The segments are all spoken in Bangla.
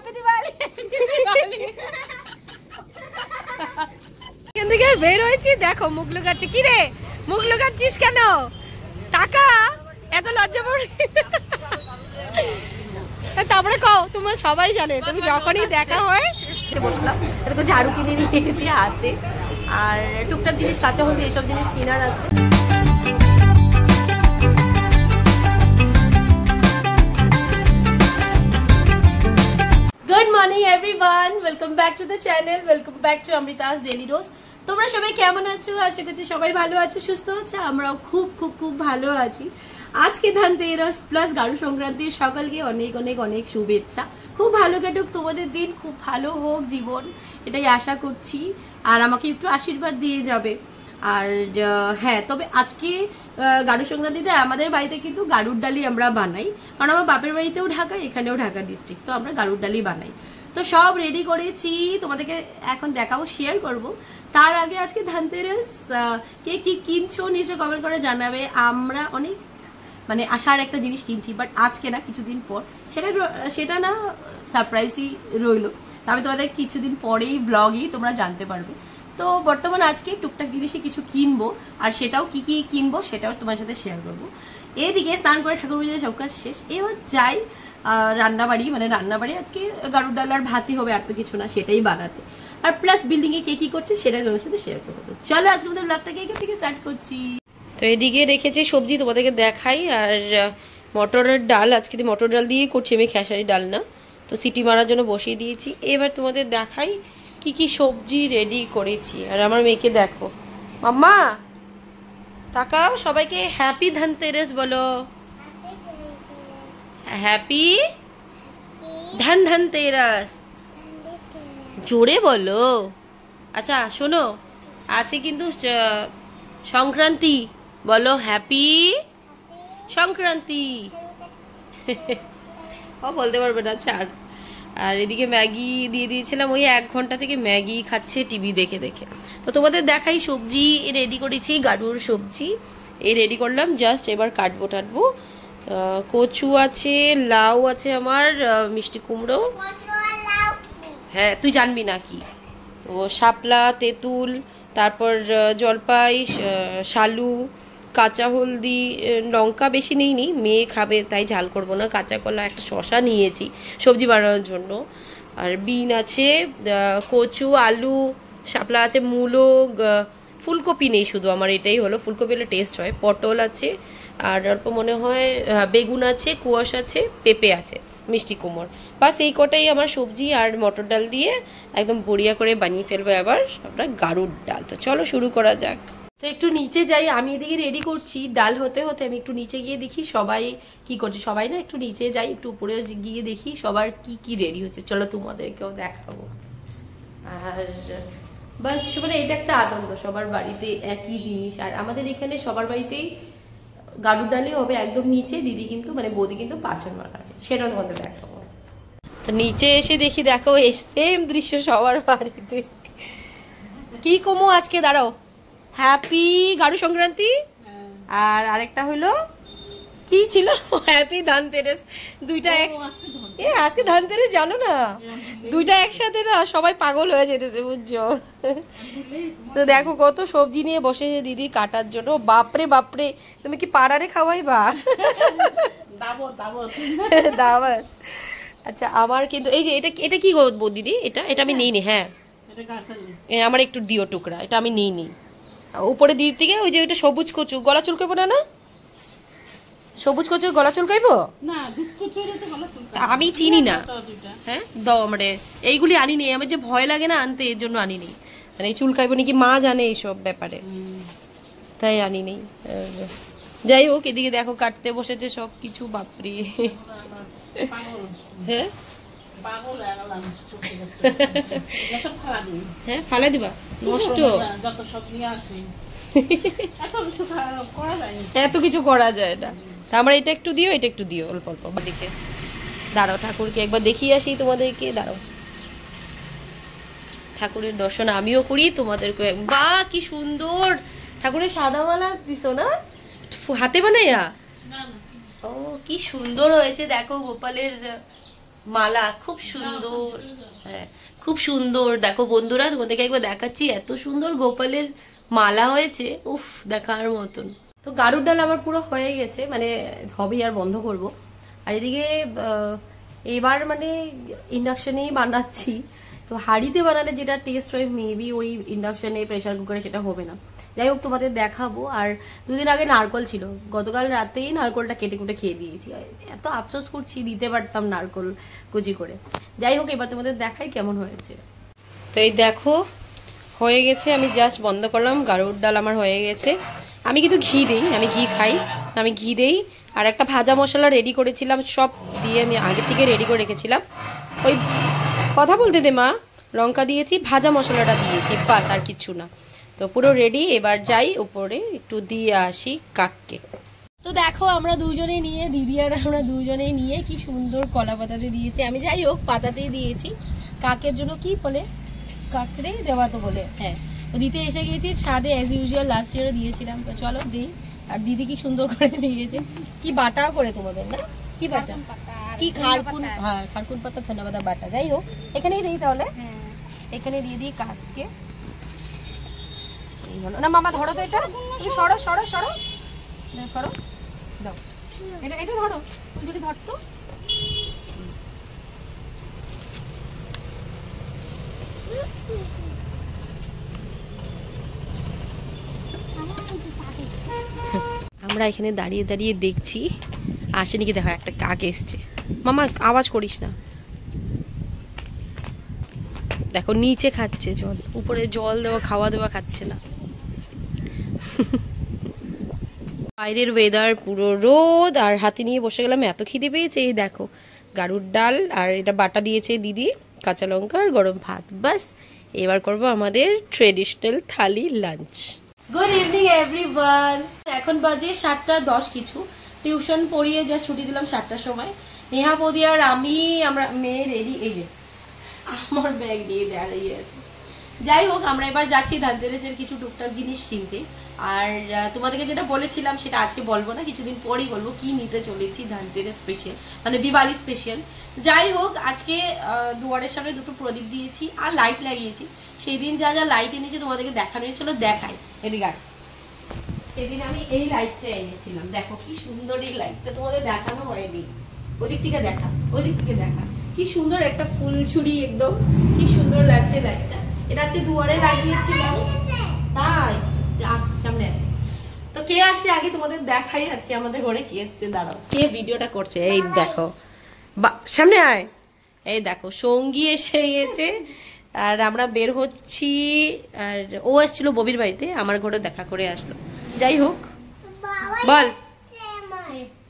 হ্যাপি দিওয়ালি। এখান থেকে বের হয়েছি, দেখো মুখ লুকাচ্ছে। কি রে মুখ লুকাচ্ছিস কেন? টাকা এত লজ্জা পড়ে। তারপরে কও, তোমরা সবাই জানে তুমি যখনই দেখা হয় বসলাম। এরকম ঝাড়ু কিনে নিয়েছি হাতে, আর টুকটাক জিনিস কাঁচা হলুদ এইসব জিনিস কেনার আছে। Good morning everyone, welcome back to the channel, welcome back to Amrita's daily dose. তোমরা সবাই কেমন আছো? আশা করছি সবাই ভালো আছো, সুস্থ আছো। আমরাও খুব খুব খুব ভালো আছি। আজকে ধনতেরাস প্লাস গারু সংক্রান্তির সকলকে অনেক অনেক অনেক শুভেচ্ছা। খুব ভালো কাটুক তোমাদের দিন, খুব ভালো হোক জীবন, এটাই আশা করছি। আর আমাকে একটু আশীর্বাদ দিয়ে যাবে। আর হ্যাঁ, তবে আজকে গারু সংক্রান্তিতে আমাদের বাড়িতে কিন্তু গারুর ডালি আমরা বানাই, কারণ আমার বাপের বাড়িতেও ঢাকা, এখানেও ঢাকা ডিস্ট্রিক্ট, তো আমরা গারুর ডালি বানাই। তো সব রেডি করেছি, তোমাদেরকে এখন দেখাবো, শেয়ার করব। তার আগে আজকে ধনতেরাস, কে কি কিনছো নিশ্চয় কমেন্ট করে জানাবে। আমরা অনেক মানে আশার একটা জিনিস কিনছি, বাট আজকে না, কিছুদিন পর। সেটা না সারপ্রাইজই রইলো, তবে তোমাদের কিছুদিন পরেই ব্লগই তোমরা জানতে পারবে। তো বর্তমান আজকে টুকটাক জিনিসই কিছু কিনবো, আর সেটাও কি কি কিনবো সেটাও তোমার সাথে শেয়ার করবো। এদিকে স্নান করে ঠাকুর পুজোর সব কাজ শেষ, এবার যাই রান্নাবাড়ি। মানে রান্নাবাড়ি আজকে গারুর ডাল আর ভাতই হবে, আর তো কিছু না, সেটাই বানাতে। আর প্লাস বিল্ডিং এ কে কি করছে সেটাই তোমাদের সাথে শেয়ার করবো। তো চলো আজকে আমাদের ব্লগটাকে এখান থেকে স্টার্ট করছি। তো এদিকে রেখেছি সবজি, তোমাদেরকে দেখাই। আর মটরের ডাল, আজকে মটর ডাল দিয়ে করছি আমি, খেসারি ডাল না। তো সিটি মারার জন্য বসিয়ে দিয়েছি। এবার তোমাদের দেখাই কি কি সবজি রেডি করেছি। আর আমার মেয়েকে দেখো, মাম্মা তাকাও, সবাইকে হ্যাপি ধনতেরাস বলো। হ্যাপি ধনতেরাস, জোরে বলো। আচ্ছা শোনো, আছে কিন্তু সংক্রান্তি, বলো হ্যাপি সংক্রান্তি। ও বলতে পারবে না, ছাড়। আর এদিকে ম্যাগি দিয়ে দিয়েছিলাম, ওই 1 ঘন্টা থেকে ম্যাগি খাচ্ছে টিভি দেখে দেখে। তো তোমাদের দেখাই সবজি রেডি করেছি, গাড়ুর সবজি এই রেডি করলাম জাস্ট। এবার কাটবো টাটবো। কচু আছে, লাউ আছে আমার, মিষ্টি কুমড়ো, হ্যাঁ তুই জানবি না কি, তো শাপলা, তেঁতুল, তারপর জলপাই, শালু, কাঁচা হলদি, লঙ্কা বেশি নিইনি, মেয়ে খাবে তাই ঝাল করব না। কাঁচা কলা, একটা শশা নিয়েছি সবজি বানানোর জন্য। আর বিন আছে, কচু, আলু, শাপলা আছে, মূলো, ফুলকপি নেই শুধু, আমার এটাই হলো, ফুলকপি হলে টেস্ট হয়। পটল আছে, আর অল্প মনে হয় বেগুন আছে, কুয়াশ আছে, পেঁপে আছে, মিষ্টি কুমড়, বাস এই কটাই আমার সবজি। আর মটর ডাল দিয়ে একদম বড়িয়া করে বানিয়ে ফেলবো এবার আমরা গারুর ডাল। তো চলো শুরু করা যাক। তো একটু নিচে যাই, আমি এদিকে রেডি করছি ডাল হতে হতে। আমি একটু নিচে গিয়ে দেখি সবাই কি করছে। সবাই না, একটু নিচে যাই, একটু উপরে গিয়ে দেখি সবার কি কি রেডি হচ্ছে। চলো তোমাদেরকেও দেখাবো। আর বাস, মানে এটা একটা আনন্দ, সবার বাড়িতে একই জিনিস। আর আমাদের এখানে সবার বাড়িতেই গারুর ডালই হবে একদম নিচে। দিদি কিন্তু, মানে বৌদি কিন্তু পাচন মারাবে, সেটাও তোমাদের দেখাবো। তো নিচে এসে দেখি, দেখো সেম দৃশ্য সবার বাড়িতে। কি কমো আজকে, দাঁড়াও, হ্যাপি গারু সংক্রান্তি, আর আরেকটা হলো কি ছিল, হ্যাপি ধনতেরাস। দুইটা আজকে ধনতেরাস, জানো না, দুইটা একসাথে না, সবাই পাগল হয়ে যেতেছে বুঝছো। তো দেখো কত সবজি নিয়ে বসেছে দিদি কাটার জন্য। বাপরে বাপরে, তুমি কি পাড়ারে খাওয়াই বা দাওয়াত। আচ্ছা আমার কিন্তু এই যে এটা কি করবো দিদি, এটা আমি নিইনি। হ্যাঁ আমার একটু দিও টুকরা, এটা আমি নিইনি। উপরে দিক থেকে ওই যে ওইটা সবুজ কচু, গলা চুলকাইবো না? না সবুজ কচু গলা চুলকাইবো না, আমি চিনি না। হ্যাঁ দাও, মানে এইগুলি আনিনি, আমার যে ভয় লাগে না আনতে, এর জন্য আনিনি। মানে চুলকাইবো নাকি মা জানে এইসব ব্যাপারে, তাই আনিনি। যাই হোক, এদিকে দেখো কাটতে বসেছে সব কিছু, বাপরে। হ্যাঁ হ্যাঁ ফালা দিবা, নষ্ট, এত কিছু করা যায় না। আমার এটা একটু দিও, এটা একটু দিও, অল্প অল্প দিকে। দাঁড়াও ঠাকুরকে একবার দেখিয়ে আসি তোমাদেরকে, দাঁড়াও। ঠাকুরের দর্শন আমিও করি, তোমাদেরকে। বাহ কি সুন্দর ঠাকুরের সাদা মালা দিছো না, হাতে বানাইয়া। ও কি সুন্দর হয়েছে দেখো, গোপালের মালা খুব সুন্দর। হ্যাঁ খুব সুন্দর। দেখো বন্ধুরা তোমাদেরকে একবার দেখাচ্ছি, এত সুন্দর গোপালের মালা হয়েছে, উফ দেখার মতন। তো গাড়ুর ডাল আমার পুরো হয়ে গেছে, মানে হবেই, আর বন্ধ করব। আর এদিকে এবার মানে ইন্ডাকশনেই বানাচ্ছি। তো হাঁড়িতে বানালে যেটা টেস্ট হয় মেবি ওই ইন্ডাকশনে প্রেসার কুকারে সেটা হবে না। যাই হোক তোমাদের দেখাবো। আর দুদিন আগে নারকল ছিল, গতকাল রাতেই নারকলটা কেটে কুটে খেয়ে দিয়েছি। এত আফসোস করছি, দিতে পারতাম নারকল কুচি করে। যাই হোক এবার তোমাদের দেখাই কেমন হয়েছে। তো এই দেখো হয়ে গেছে, আমি জাস্ট বন্ধ করলাম। গাড়ুর ডাল আমার হয়ে গেছে। আমি কিন্তু ঘি দেই, আমি ঘি খাই, আমি ঘি দেই। আর একটা ভাজা মশলা রেডি করেছিলাম, সব দিয়ে আমি আগে থেকে রেডি করে রেখেছিলাম। ওই কথা বলতে দে মা, লঙ্কা দিয়েছি, ভাজা মশলাটা দিয়েছি, বাস আর কিছু না। তো পুরো রেডি। এবার যাই উপরে একটু দিয়ে আসি কাককে। তো দেখো আমরা দুজনে নিয়ে, দিদি আর আমরা দুজনে নিয়ে কি সুন্দর কলা পাতাতে দিয়েছি। আমি যাই হোক পাতাতেই দিয়েছি। কাকের জন্য কি বলে, কাকড়ে দেওয়া তো বলে, হ্যাঁ। তো দিতে এসে গিয়েছি ছাদে, অ্যাজ ইউজুয়াল লাস্ট ইয়ারও দিয়েছিলাম। তো চলো দিই। আর দিদি কি সুন্দর করে দিয়েছে, কি বাটা করে তোমাদের না, কি বাটা, কি খারকুন, হ্যাঁ খারকুন পাতা ধনে পাতা বাটা। যাই হোক এখানেই দিই তাহলে, এখানে দিয়ে দিই কাককে। এই হলো না মামা, ধরো তো এটা, তুমি সরো সরো সরো সরো, দাও এটা, এটা ধরো, দুটি ধরতো। আমরা এখানে দাঁড়িয়ে দাঁড়িয়ে দেখছি আসেনি কি, দেখা একটা কাক এসছে। মামা আওয়াজ করিস না। দেখো নিচে খাচ্ছে জল, উপরে জল দেওয়া খাওয়া দেওয়া খাচ্ছে না। বাইরের ওয়েদার পুরো রোদ, আর হাতে নিয়ে বসে গেলাম, এত খিদে পেয়েছে। এই দেখো গাড়ুর ডাল, আর এটা বাটা দিয়েছে দিদি, কাঁচা লঙ্কা আর গরম ভাত, বাস। এবার করব আমাদের ট্রেডিশনাল থালি লাঞ্চ। Good evening everyone. এখন বাজে 7:10 কিছু। টিউশন পড়িয়ে যা ছুটি দিলাম 7টার সময়। নেহা বৌদি আর আমরা মেয়ে রেডি। এই যে আমার ব্যাগ নিয়ে দাঁড়িয়ে আছে। যাই হোক আমরা এবার যাচ্ছি ধানতেরাসের কিছু টুকটাক জিনিস কিনতে। আর তোমাদেরকে যেটা বলেছিলাম সেটা আজকে বলবো না, কিছুদিন পরেই বলবো কি নিতে চলেছি ধানতেরাস স্পেশাল, মানে দিওয়ালি স্পেশাল। যাই হোক আজকে দুয়ারের সামনে দুটো প্রদীপ দিয়েছি আর লাইট লাগিয়েছি। সেদিন যা যা লাইট এনেছি তোমাদেরকে দেখানো হয়েছিল, দেখাই এদিকে। সেদিন আমি এই লাইটটা এনেছিলাম, দেখো কি সুন্দর এই লাইটটা, তোমাদের দেখানো হয়নি। ওদিক থেকে দেখা, ওদিক থেকে দেখা, কি সুন্দর একটা ফুল ছুরি, একদম কি সুন্দর লাগছে লাইটটা। এটা আজকে দুয়ারে লাগিয়েছিলাম। তাই সামনে তো কে আসে আগে তোমাদের দেখাই, আজকে আমাদের ঘরে কে এসছে, দাঁড়াও কে ভিডিওটা করছে। এই দেখো সামনে আয়, এই দেখো সঙ্গী এসে গেছে। আর আমরা বের হচ্ছি। আর ও এসেছিল ববির বাড়িতে, আমার ঘরে দেখা করে আসলো। যাই হোক বল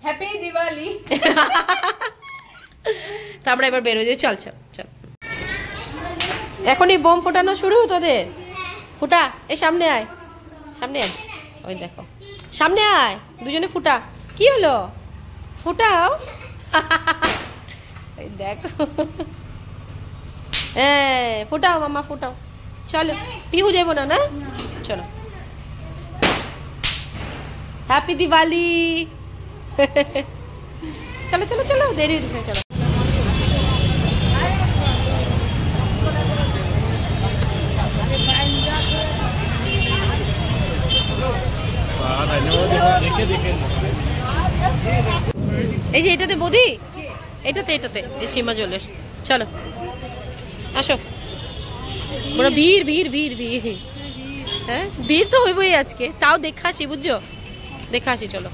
হ্যাপি দিওয়ালি। তো আমরা এবার বের হয়ে যাই, চল চল চল। এখনই বোম ফোটানো শুরু তোদের, ফুটা। এই সামনে আয়, সামনে আয়, ওই দেখো সামনে আয়, দুজনে ফুটা। কি হলো, ফুটাও। ওই দেখো, হ্যাঁ ফুটাও মামা ফুটাও। চলো পিহু যাবো না, না চলো। হ্যাপি দিওয়ালি। চলো চলো চলো, দেরি হচ্ছে, চলো। এই যে এটাতে বৌদি, এটাতে এটাতে এই সীমা চলে, চলো আসো। বড় ভিড় ভিড় ভিড় ভিড়, হ্যাঁ ভিড় তো হইবই আজকে, তাও দেখা আসি বুঝছো, দেখা আসি চলো।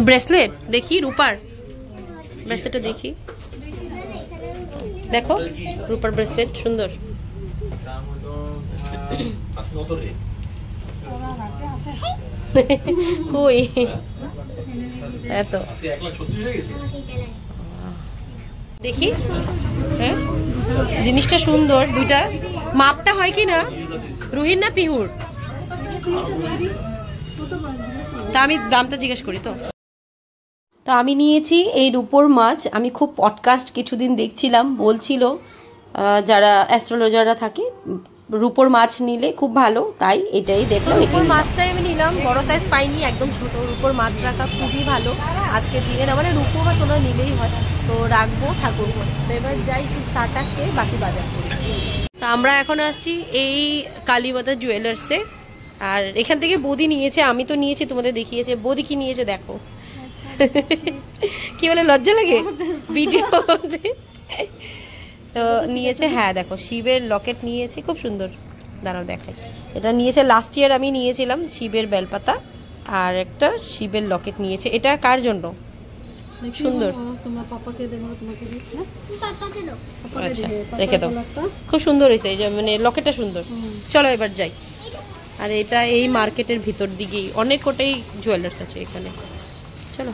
ব্রেসলেট দেখি, রূপার ব্রেসলেটটা দেখি, দেখো রূপার ব্রেসলেট সুন্দর। কই এত দেখি, হ্যাঁ জিনিসটা সুন্দর। দুইটা মাপটা হয় কি না, রুহির না পিহুর, তা আমি দামটা জিজ্ঞেস করি। তো আমি নিয়েছি এই রূপোর মাছ। আমি খুব পডকাস্ট কিছুদিন দেখছিলাম, বলছিল যারা অ্যাস্ট্রোলজাররা থাকে রূপোর মাছ নিলে খুব ভালো, তাই এটাই দেখলাম। রূপোর মাছটাই আমি নিলাম, বড় সাইজ পাইনি, একদম ছোট। রূপোর মাছ রাখা খুবই ভালো আজকের দিনে, না মানে রূপো বা সোনা নিলেই হয়, তো রাখবো ঠাকুর ঘরে। তো এবার যাই একটু চাটা খেয়ে বাকি বাজার করি। তো আমরা এখন আসছি এই কালীবাজার জুয়েলার্সে, আর এখান থেকে বৌদি নিয়েছে, আমি তো নিয়েছি, তোমাদের দেখিয়েছে। বৌদি কি নিয়েছে দেখো। কি বলে, লজ্জা লাগে ভিডিও তো নিয়েছে, হ্যাঁ দেখো শিবের লকেট নিয়েছে, খুব সুন্দর, দাঁড়াও দেখাই। এটা নিয়েছে লাস্ট ইয়ার আমি নিয়েছিলাম, শিবের বেলপাতা, আর একটা শিবের লকেট নিয়েছে। এটা কার জন্য? সুন্দর, তোমার পাপাকে দেবো, তোমাকে দিই না, পাপাকে দাও। আচ্ছা রেখে দাও, খুব সুন্দর হয়েছে, এই যে মানে লকেটটা সুন্দর। চলো এবার যাই। আর এটা এই মার্কেটের ভিতর দিকেই অনেক কোটাই জুয়েলার্স আছে এখানে। চলো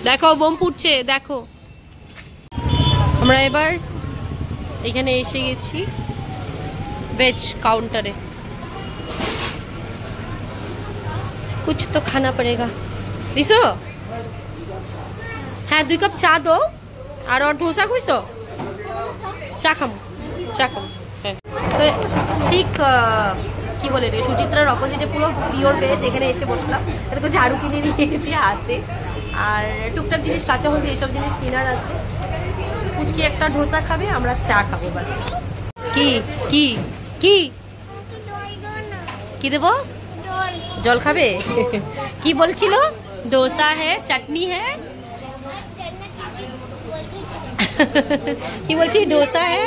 দেখো, বোম ফুটছে দেখো। আমরা এবার এখানে এসে গেছি वेज काउंटर है, कुछ तो खाना पड़ेगा। दिसो हाँ 2 कप चा दो और डोसा खुशो चा खाम तो ठीक কি বলে রে সুচিত্রার অপোজিটে পুরো পিওর ভেজ। এখানে এসে বসলাম, এরকম ঝাড়ু কিনে নিয়েছি হাতে, আর টুকটাক জিনিস কাঁচা হলদি এইসব জিনিস কেনার আছে। পুচকি একটা ডোসা খাবে, আমরা চা খাবো বাস। কি কি কি কি দেবো? জল খাবে? কি বলছিল? ডোসা है चटनी है কি বলছি? ডোসা है,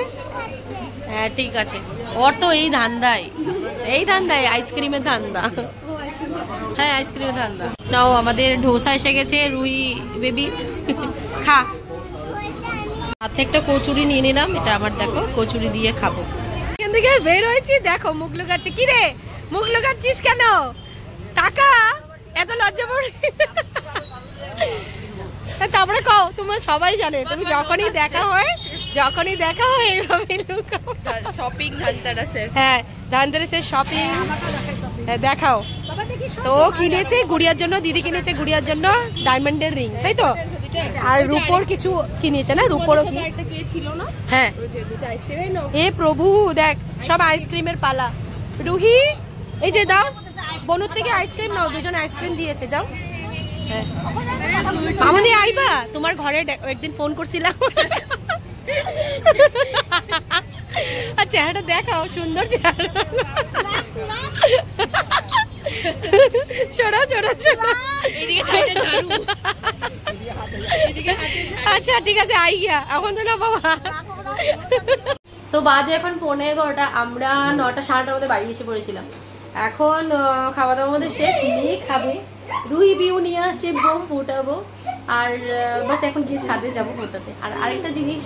হ্যাঁ ঠিক আছে। ওর তো এই ধান্দাই আইসক্রিমের ধান্দা। হ্যাঁ আইসক্রিমের ধান্দা। নাও আমাদের ডোসা এসে গেছে, রুই বেবি খা। হাতে একটা কচুরি নিয়ে নিলাম, এটা আমার দেখো কচুরি দিয়ে খাবো। এখান থেকে বের হয়েছি, দেখো মুখ লুকাচ্ছে। কি রে মুখ লুকাচ্ছিস কেন? টাকা এত লজ্জা পড়ে। তারপরে কও, তোমার সবাই জানে তুমি যখনই দেখা হয় এইভাবে লুকাও। শপিং ধানতেরাসে, হ্যাঁ ধানতেরাসে শপিং দেখাও। তো কিনেছে গুড়িয়ার জন্য, দিদি কিনেছে গুড়িয়ার জন্য ডায়মন্ডের রিং, তাই তো? আর রূপোর কিছু কিনেছে না? রূপোরও হ্যাঁ। এ প্রভু দেখ, সব আইসক্রিমের পালা। রুহি এই যে দাও, বনুর থেকে আইসক্রিম নাও, দুজন আইসক্রিম দিয়েছে, যাও। হ্যাঁ আমাদের আইবা, তোমার ঘরে একদিন ফোন করছিলাম। চেহারাটা দেখাও, সুন্দর চেহারা। छोड़ो छोड़ो छोड़ो, আচ্ছা ঠিক আছে আই গিয়া এখন তো না বাবা। তো বাজে এখন 11:15, আমরা 9টা 9:30 মধ্যে বাড়ি এসে পড়েছিলাম। এখন খাওয়া দাওয়ার মধ্যে শেষ, মেয়ে খাবে, রুই বিউ নিয়ে আসছে, বোম ফুটাবো, আর বাস এখন গিয়ে ছাদে যাবো ফোটাতে। আর আরেকটা জিনিস,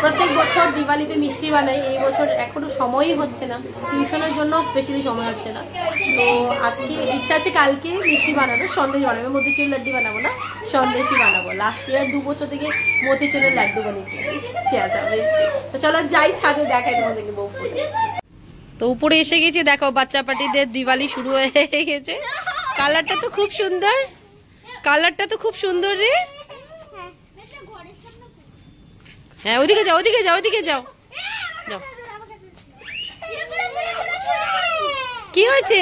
প্রত্যেক বছর দিওয়ালিতে মিষ্টি বানাই, এই বছর এখনো সময়ই হচ্ছে না, টিউশনের জন্য স্পেশালি সময় হচ্ছে না। তো আজকে ইচ্ছা আছে কালকে মিষ্টি বানানো, সন্দেশ বানাবো, মতিচুর লাড্ডু বানাবো না, সন্দেশই বানাবো। লাস্ট ইয়ার 2 বছর থেকে মতিচুরের লাড্ডু বানিয়েছি, ইচ্ছে আছে। তো চলো যাই ছাদে, দেখাই তোমাদেরকে বউ ফুটে। তো উপরে এসে গেছি, দেখো বাচ্চা পার্টিদের দিওয়ালি শুরু হয়ে গেছে। কালারটা তো খুব সুন্দর, কালারটা তো খুব সুন্দর রে। হ্যাঁ ওইদিকে যাও, ওইদিকে যাও, ওইদিকে যাও, যাও। কি হয়েছে?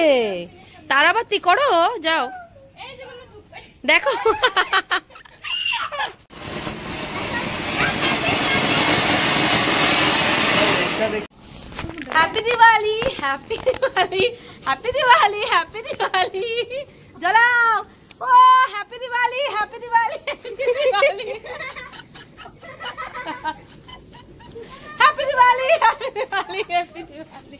তারাবাতি করো, যাও দেখো। Happy Diwali, happy Diwali, happy Diwali, happy Diwali, জ্বালাও। ও happy Diwali, happy Diwali, happy Diwali, happy Diwali, happy Diwali, happy Diwali.